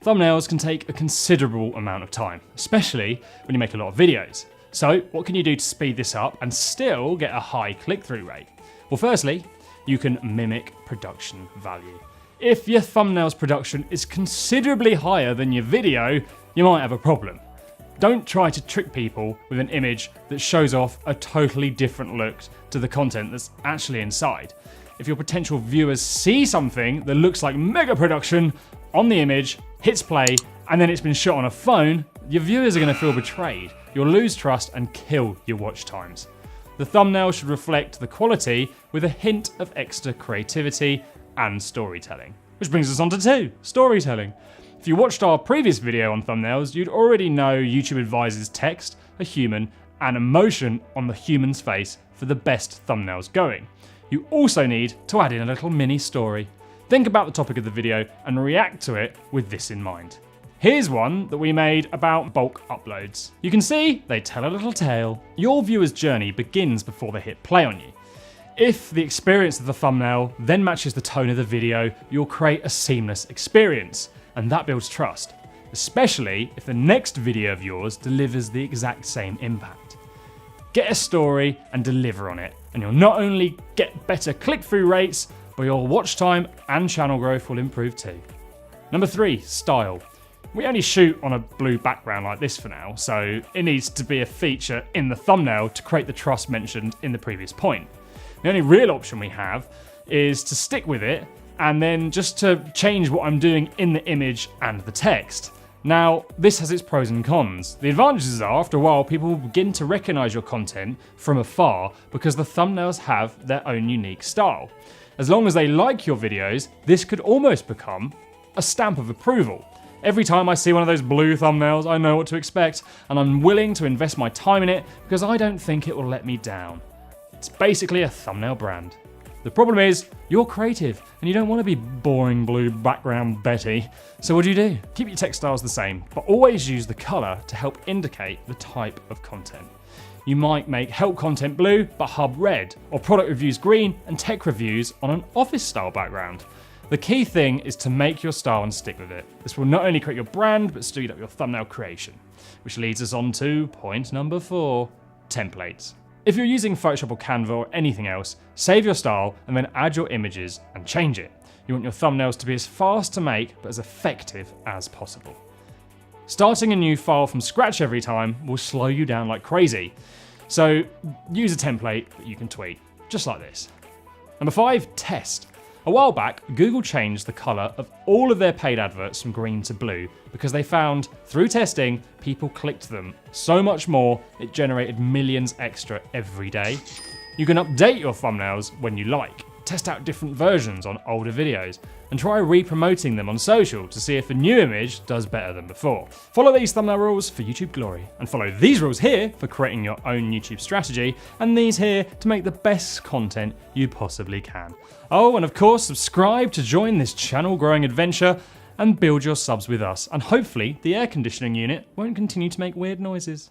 Thumbnails can take a considerable amount of time, especially when you make a lot of videos. So what can you do to speed this up and still get a high click-through rate? Well, firstly, you can mimic production value. If your thumbnail's production is considerably higher than your video, you might have a problem. Don't try to trick people with an image that shows off a totally different look to the content that's actually inside. If your potential viewers see something that looks like mega production on the image, hits play, and then it's been shot on a phone, your viewers are going to feel betrayed. You'll lose trust and kill your watch times. The thumbnail should reflect the quality with a hint of extra creativity and storytelling. Which brings us on to 2, storytelling. If you watched our previous video on thumbnails, you'd already know YouTube advises text, a human, and emotion on the human's face for the best thumbnails going. You also need to add in a little mini story. Think about the topic of the video and react to it with this in mind. Here's one that we made about bulk uploads. You can see they tell a little tale. Your viewer's journey begins before they hit play on you. If the experience of the thumbnail then matches the tone of the video, you'll create a seamless experience, and that builds trust, especially if the next video of yours delivers the exact same impact. Get a story and deliver on it, and you'll not only get better click-through rates, but your watch time and channel growth will improve too. Number 3, style. We only shoot on a blue background like this for now, so it needs to be a feature in the thumbnail to create the trust mentioned in the previous point. The only real option we have is to stick with it and then just to change what I'm doing in the image and the text. Now, this has its pros and cons. The advantages are, after a while, people will begin to recognize your content from afar because the thumbnails have their own unique style. As long as they like your videos, this could almost become a stamp of approval. Every time I see one of those blue thumbnails, I know what to expect, and I'm willing to invest my time in it because I don't think it will let me down. It's basically a thumbnail brand. The problem is, you're creative and you don't want to be boring blue background Betty. So what do? Keep your text styles the same, but always use the color to help indicate the type of content. You might make help content blue, but hub red, or product reviews green and tech reviews on an office style background. The key thing is to make your style and stick with it. This will not only create your brand, but speed up your thumbnail creation. Which leads us on to point number 4, templates. If you're using Photoshop or Canva or anything else, save your style and then add your images and change it. You want your thumbnails to be as fast to make, but as effective as possible. Starting a new file from scratch every time will slow you down like crazy. So use a template that you can tweak, just like this. Number 5, test. A while back, Google changed the colour of all of their paid adverts from green to blue because they found, through testing, people clicked them so much more it generated millions extra every day. You can update your thumbnails when you like, test out different versions on older videos, and try re-promoting them on social to see if a new image does better than before. Follow these thumbnail rules for YouTube glory, and follow these rules here for creating your own YouTube strategy, and these here to make the best content you possibly can. Oh, and of course, subscribe to join this channel growing adventure and build your subs with us, and hopefully the air conditioning unit won't continue to make weird noises.